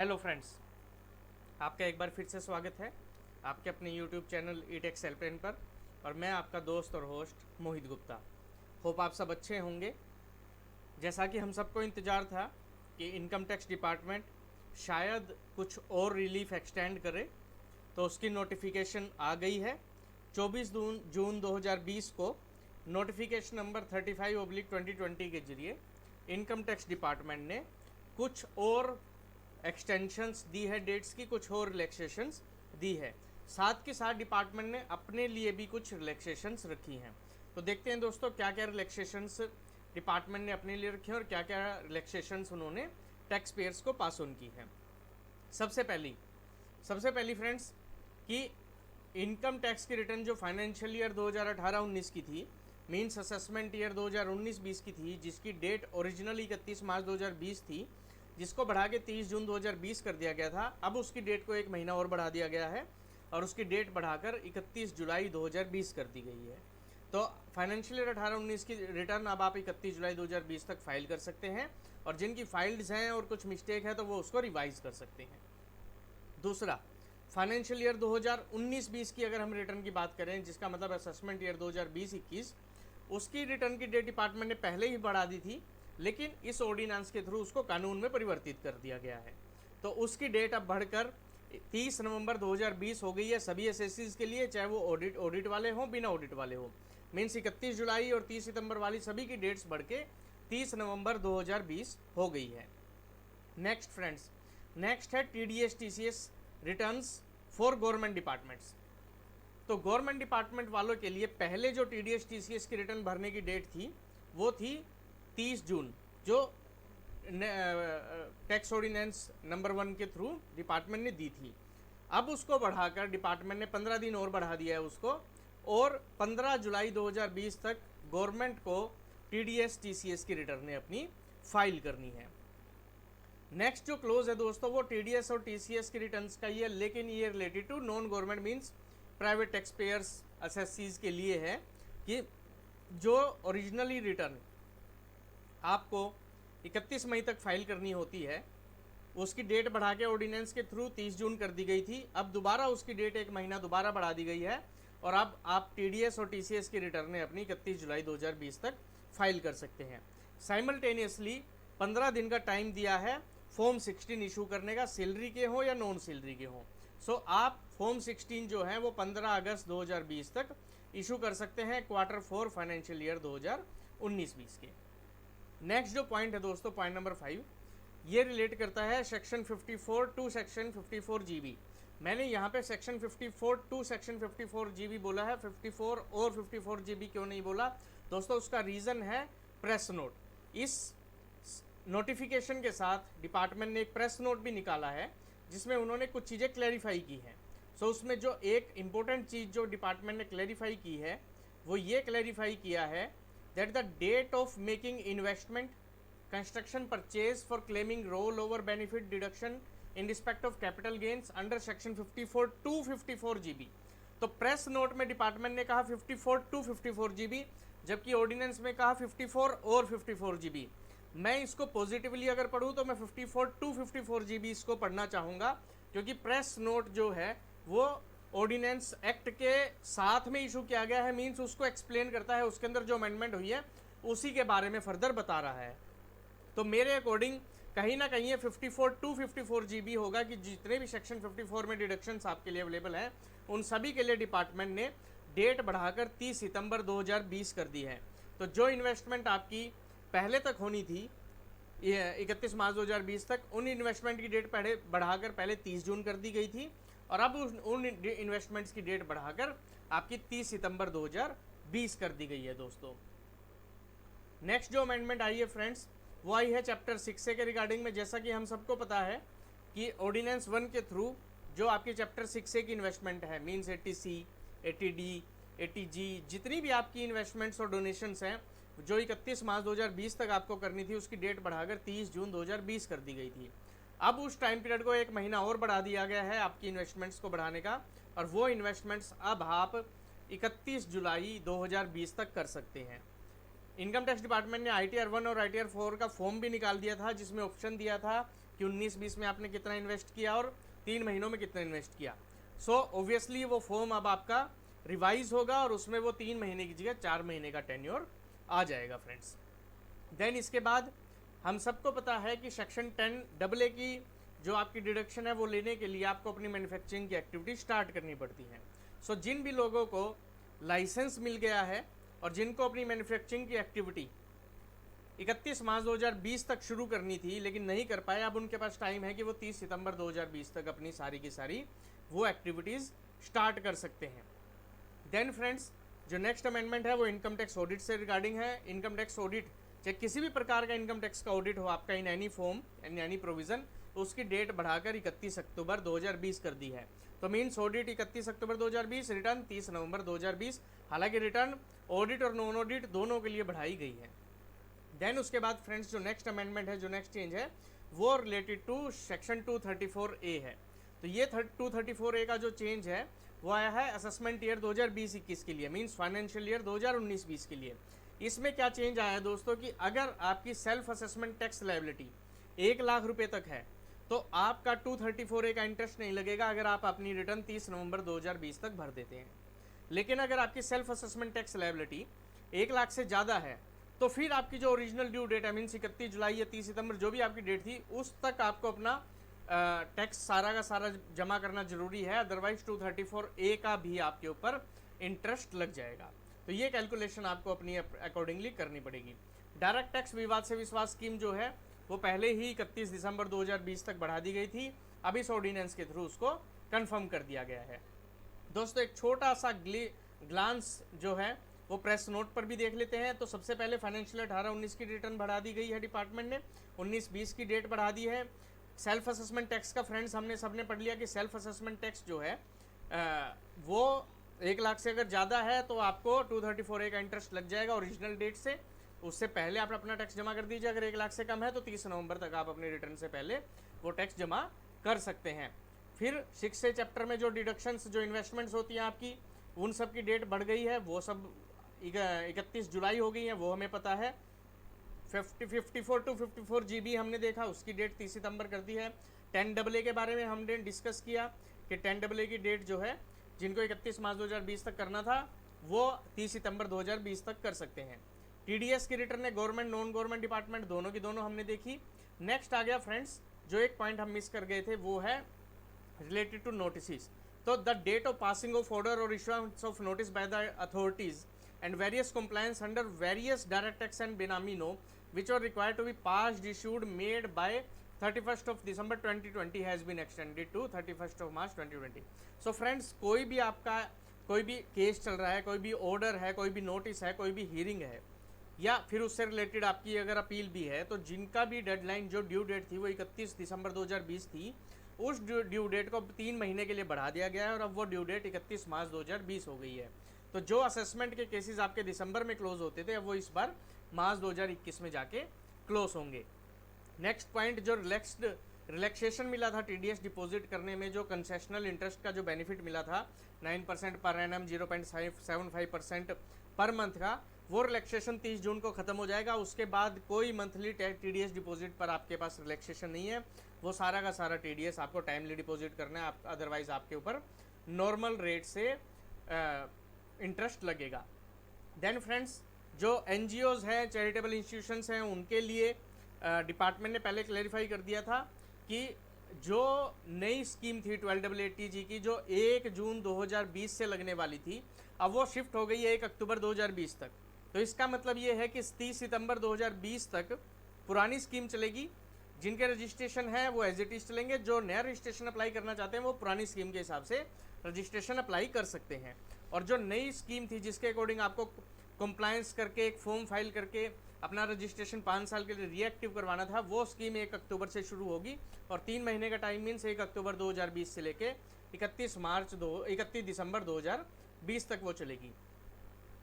Hello friends, आपका एक बार फिर से स्वागत है आपके अपने यूट्यूब चैनल ईटेक्स हेल्पलाइन पर। और मैं आपका दोस्त और होस्ट मोहित गुप्ता। होप आप सब अच्छे होंगे। जैसा कि हम सबको इंतज़ार था कि इनकम टैक्स डिपार्टमेंट शायद कुछ और रिलीफ एक्सटेंड करे, तो उसकी नोटिफिकेशन आ गई है। 24 जून 2020 को नोटिफिकेशन नंबर 35/2020 के जरिए इनकम टैक्स डिपार्टमेंट ने कुछ और एक्सटेंशंस दी है, डेट्स की कुछ और रिलैक्सेशंस दी है। साथ के साथ डिपार्टमेंट ने अपने लिए भी कुछ रिलैक्सेशंस रखी हैं। तो देखते हैं दोस्तों क्या क्या रिलैक्सेशंस डिपार्टमेंट ने अपने लिए रखी हैं और क्या क्या रिलैक्सेशंस उन्होंने टैक्स पेयर्स को पास ऑन की हैं। सबसे पहली फ्रेंड्स कि इनकम टैक्स की रिटर्न जो फाइनेंशियल ईयर 2018-19 की थी, मीन्स असेसमेंट ईयर 2019-20 की थी, जिसकी डेट ओरिजिनली 31 मार्च 2020 थी, जिसको बढ़ा के 30 जून 2020 कर दिया गया था। अब उसकी डेट को एक महीना और बढ़ा दिया गया है और उसकी डेट बढ़ाकर 31 जुलाई 2020 कर दी गई है। तो फाइनेंशियल ईयर 18-19 की रिटर्न अब आप 31 जुलाई 2020 तक फाइल कर सकते हैं, और जिनकी फाइल्ड हैं और कुछ मिस्टेक है तो वो उसको रिवाइज कर सकते हैं। दूसरा, फाइनेंशियल ईयर 2019-20 की अगर हम रिटर्न की बात करें, जिसका मतलब असेसमेंट ईयर 2020-21, उसकी रिटर्न की डेट डिपार्टमेंट ने पहले ही बढ़ा दी थी, लेकिन इस ऑर्डिनेंस के थ्रू उसको कानून में परिवर्तित कर दिया गया है। तो उसकी डेट अब बढ़कर 30 नवंबर 2020 हो गई है सभी एसएससीज के लिए, चाहे वो ऑडिट वाले हों बिना ऑडिट वाले हों। मीन्स 31 जुलाई और 30 सितंबर वाली सभी की डेट्स बढ़ के 30 नवंबर 2020 हो गई है। नेक्स्ट फ्रेंड्स, नेक्स्ट है TDS TCS returns for government departments. तो गवर्नमेंट डिपार्टमेंट वालों के लिए पहले जो टीडीएस टीसीएस की रिटर्न भरने की डेट थी वो थी 30 जून, जो टैक्स ऑर्डिनेंस नंबर 1 के थ्रू डिपार्टमेंट ने दी थी। अब उसको बढ़ाकर डिपार्टमेंट ने 15 दिन और बढ़ा दिया है उसको, और 15 जुलाई 2020 तक गवर्नमेंट को टीडीएस टीसीएस की रिटर्न अपनी फाइल करनी है। नेक्स्ट जो क्लोज है दोस्तों वो टीडीएस और टीसीएस की रिटर्न्स का ही है, लेकिन ये related to non government means private taxpayers assessees के लिए है, कि जो ओरिजिनली रिटर्न आपको 31 मई तक फाइल करनी होती है, उसकी डेट बढ़ा के ऑर्डिनेंस के थ्रू 30 जून कर दी गई थी। अब दोबारा उसकी डेट एक महीना दोबारा बढ़ा दी गई है, और अब आप टीडीएस और टीसीएस की रिटर्न अपनी 31 जुलाई 2020 तक फाइल कर सकते हैं। साइमल्टेनियसली 15 दिन का टाइम दिया है फॉर्म 16 इशू करने का, सैलरी के हो या नॉन सैलरी के हो। सो आप फॉर्म 16 जो है वो 15 अगस्त 2020 तक इशू कर सकते हैं, Q4 फाइनेंशियल ईयर 2019-20 के। नेक्स्ट जो पॉइंट है दोस्तों, पॉइंट नंबर 5, ये रिलेट करता है सेक्शन 54 टू सेक्शन 54 जीबी। मैंने यहाँ पे सेक्शन 54 टू सेक्शन 54 जीबी बोला है, 54 और 54 जीबी क्यों नहीं बोला दोस्तों? उसका रीज़न है प्रेस नोट। इस नोटिफिकेशन के साथ डिपार्टमेंट ने एक प्रेस नोट भी निकाला है, जिसमें उन्होंने कुछ चीज़ें क्लैरिफाई की हैं। सो उसमें जो एक इम्पोर्टेंट चीज़ जो डिपार्टमेंट ने क्लैरिफाई की है वो ये क्लैरिफाई किया है that the date of making investment, construction purchase for claiming rollover benefit deduction in respect of capital gains under section 54 to 54 GB। तो प्रेस नोट में डिपार्टमेंट ने कहा 54 टू 54 GB, जबकि ऑर्डिनेंस में कहा 54 और 54 GB। मैं इसको पॉजिटिवली अगर पढ़ूँ तो मैं 54 टू 54 GB इसको पढ़ना चाहूँगा, क्योंकि प्रेस नोट जो है वो ऑर्डिनेंस एक्ट के साथ में इशू किया गया है, मींस उसको एक्सप्लेन करता है, उसके अंदर जो अमेंडमेंट हुई है उसी के बारे में फर्दर बता रहा है। तो मेरे अकॉर्डिंग कहीं ना कहीं ये 54 टू 54 GB होगा, कि जितने भी सेक्शन 54 में डिडक्शंस आपके लिए अवेलेबल हैं उन सभी के लिए डिपार्टमेंट ने डेट बढ़ाकर 30 सितंबर 2020 कर दी है। तो जो इन्वेस्टमेंट आपकी पहले तक होनी थी 31 मार्च 2020 तक, उन इन्वेस्टमेंट की डेट बढ़ाकर पहले 30 जून कर दी गई थी, और अब उन इन्वेस्टमेंट्स की डेट बढ़ाकर आपकी 30 सितंबर 2020 कर दी गई है दोस्तों। नेक्स्ट जो अमेंडमेंट आई है फ्रेंड्स वो आई है चैप्टर 6A के रिगार्डिंग में। जैसा कि हम सबको पता है कि ऑर्डिनेंस 1 के थ्रू जो आपकी चैप्टर 6A की इन्वेस्टमेंट है, मीन्स 80C, 80D, 80G, जितनी भी आपकी इन्वेस्टमेंट्स और डोनेशंस हैं जो 31 मार्च 2020 तक आपको करनी थी, उसकी डेट बढ़ाकर 30 जून 2020 कर दी गई थी। अब उस टाइम पीरियड को एक महीना और बढ़ा दिया गया है आपकी इन्वेस्टमेंट्स को बढ़ाने का, और वो इन्वेस्टमेंट्स अब आप 31 जुलाई 2020 तक कर सकते हैं। इनकम टैक्स डिपार्टमेंट ने ITR 1 और ITR 4 का फॉर्म भी निकाल दिया था, जिसमें ऑप्शन दिया था कि 19-20 में आपने कितना इन्वेस्ट किया और 3 महीनों में कितना इन्वेस्ट किया। सो ऑब्वियसली वो फॉर्म अब आपका रिवाइज होगा और उसमें वो 3 महीने की जगह 4 महीने का टेन्योर आ जाएगा फ्रेंड्स। देन इसके बाद हम सबको पता है कि सेक्शन 10AA की जो आपकी डिडक्शन है वो लेने के लिए आपको अपनी मैन्युफैक्चरिंग की एक्टिविटी स्टार्ट करनी पड़ती है। सो जिन भी लोगों को लाइसेंस मिल गया है और जिनको अपनी मैन्युफैक्चरिंग की एक्टिविटी 31 मार्च 2020 तक शुरू करनी थी लेकिन नहीं कर पाए, अब उनके पास टाइम है कि वो 30 सितंबर 2020 तक अपनी सारी की सारी वो एक्टिविटीज़ स्टार्ट कर सकते हैं। देन फ्रेंड्स जो नेक्स्ट अमेंडमेंट है वो इनकम टैक्स ऑडिट से रिगार्डिंग है। इनकम टैक्स ऑडिट चाहे किसी भी प्रकार का इनकम टैक्स का ऑडिट हो आपका in any form in any provision, तो उसकी डेट बढ़ाकर 31 अक्टूबर 2020 कर दी है। तो मीन्स ऑडिट 31 अक्टूबर 2020, रिटर्न 30 नवंबर 2020। हालांकि रिटर्न ऑडिट और नॉन ऑडिट दोनों के लिए बढ़ाई गई है। देन उसके बाद फ्रेंड्स जो नेक्स्ट अमेंडमेंट है, जो नेक्स्ट चेंज है वो रिलेटेड टू सेक्शन 234A है। तो ये 234A का जो चेंज है वो आया है असेसमेंट ईयर 2020-21 के लिए, मीन्स फाइनेंशियल ईयर 2019-20 के लिए। इसमें क्या चेंज आया है दोस्तों कि अगर आपकी self assessment tax liability 1 lakh रुपए तक है तो आपका 234A का इंटरेस्ट नहीं लगेगा अगर आप अपनी रिटर्न 30 नवंबर 2020 तक भर देते हैं। लेकिन अगर आपकी self assessment tax liability 1 lakh से ज़्यादा है तो फिर आपकी जो ओरिजिनल ड्यू डेट है मीन्स 31 जुलाई या 30 सितंबर जो भी आपकी डेट थी उस तक आपको अपना टैक्स सारा का सारा जमा करना जरूरी है, अदरवाइज 234A का भी आपके ऊपर इंटरेस्ट लग जाएगा। तो ये कैलकुलेशन आपको अपनी अकॉर्डिंगली करनी पड़ेगी। डायरेक्ट टैक्स विवाद से विश्वास स्कीम जो है वो पहले ही 31 दिसंबर 2020 तक बढ़ा दी गई थी, अब इस ऑर्डिनेंस के थ्रू उसको कंफर्म कर दिया गया है। दोस्तों एक छोटा सा ग्लांस जो है वो प्रेस नोट पर भी देख लेते हैं। तो सबसे पहले फाइनेंशियल 18-19 की रिटर्न बढ़ा दी गई है डिपार्टमेंट ने, 19-20 की डेट बढ़ा दी है। सेल्फ असेसमेंट टैक्स का फ्रेंड्स हमने सबने पढ़ लिया कि सेल्फ असेसमेंट टैक्स जो है वो 1 लाख से अगर ज़्यादा है तो आपको 234A का इंटरेस्ट लग जाएगा ओरिजिनल डेट से, उससे पहले आप अपना टैक्स जमा कर दीजिए। अगर 1 लाख से कम है तो 30 नवंबर तक आप अपनी रिटर्न से पहले वो टैक्स जमा कर सकते हैं। फिर 6 चैप्टर में जो डिडक्शंस जो इन्वेस्टमेंट्स होती हैं आपकी उन सब की डेट बढ़ गई है, वो सब 31 जुलाई हो गई है, वो हमें पता है। 54 to 54 GB हमने देखा, उसकी डेट 30 सितंबर कर दी है। 10AA के बारे में हमने डिस्कस किया कि 10AA की डेट जो है जिनको 31 मार्च 2020 तक करना था वो 30 सितंबर 2020 तक कर सकते हैं। TDS की रिटर्न है गवर्नमेंट नॉन गवर्नमेंट डिपार्टमेंट दोनों की दोनों हमने देखी। नेक्स्ट आ गया फ्रेंड्स जो एक पॉइंट हम मिस कर गए थे वो है रिलेटेड टू नोटिस। तो the date of passing of order और issuance of notice by the authorities and various compliance under various direct tax and benami no which are required to be passed issued made by 31st of December 2020 has been extended to 31st of March 2020। so friends कोई भी आपका कोई भी case चल रहा है, कोई भी ऑर्डर है, कोई भी नोटिस है, कोई भी हियरिंग है या फिर उससे रिलेटेड आपकी अगर अपील भी है तो जिनका भी डेडलाइन जो ड्यू डेट थी वो 31 दिसंबर 2020 थी, उस ड्यू डेट को 3 महीने के लिए बढ़ा दिया गया है और अब वो ड्यू डेट 31 मार्च 2020 हो गई है। तो जो असेसमेंट के केसेस आपके दिसंबर में क्लोज होते थे अब वो इस बार मार्च 2021 में जाके क्लोज होंगे। नेक्स्ट पॉइंट जो रिलैक्सेशन मिला था TDS डिपॉजिट करने में, जो कंसेशनल इंटरेस्ट का जो बेनिफिट मिला था 9% पर एनम 0.75% पर मंथ का, वो रिलैक्सेशन 30 जून को ख़त्म हो जाएगा। उसके बाद कोई मंथली TDS डिपॉजिट पर आपके पास रिलैक्सेशन नहीं है, वो सारा का सारा TDS आपको टाइमली डिपॉजिट करना है, अदरवाइज आपके ऊपर नॉर्मल रेट से इंटरेस्ट लगेगा। देन फ्रेंड्स जो NGOs हैं, चैरिटेबल इंस्टीट्यूशंस हैं, उनके लिए डिपार्टमेंट ने पहले क्लैरिफाई कर दिया था कि जो नई स्कीम थी 12AATG की जो 1 जून 2020 से लगने वाली थी अब वो शिफ्ट हो गई है 1 अक्टूबर 2020 तक। तो इसका मतलब ये है कि 30 सितंबर 2020 तक पुरानी स्कीम चलेगी, जिनके रजिस्ट्रेशन है वो एज इट इज चलेंगे, जो नया रजिस्ट्रेशन अप्लाई करना चाहते हैं वो पुरानी स्कीम के हिसाब से रजिस्ट्रेशन अप्लाई कर सकते हैं। और जो नई स्कीम थी जिसके अकॉर्डिंग आपको कंप्लायंस करके एक फॉर्म फाइल करके अपना रजिस्ट्रेशन 5 साल के लिए रीएक्टिव करवाना था, वो स्कीम 1 अक्टूबर से शुरू होगी और 3 महीने का टाइम मीन्स 1 अक्टूबर 2020 से लेके 31 दिसंबर 2020 तक वो चलेगी।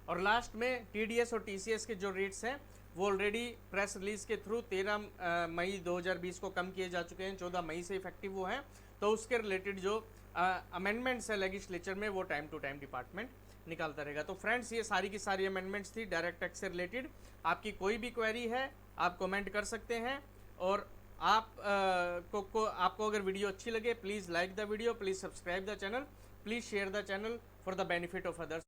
और लास्ट में TDS और TCS के जो रेट्स हैं वो ऑलरेडी प्रेस रिलीज के थ्रू 13 मई 2020 को कम किए जा चुके हैं, 14 मई से इफेक्टिव वो हैं। तो उसके रिलेटेड जो अमेंडमेंट्स है लेजिस्लेचर में वो टाइम टू टाइम डिपार्टमेंट निकालता रहेगा। तो फ्रेंड्स ये सारी की सारी अमेंडमेंट्स थी डायरेक्ट टैक्स से रिलेटेड। आपकी कोई भी क्वेरी है आप कमेंट कर सकते हैं और आपको अगर वीडियो अच्छी लगे, please like the video, please subscribe the channel, please share the channel for the benefit of others.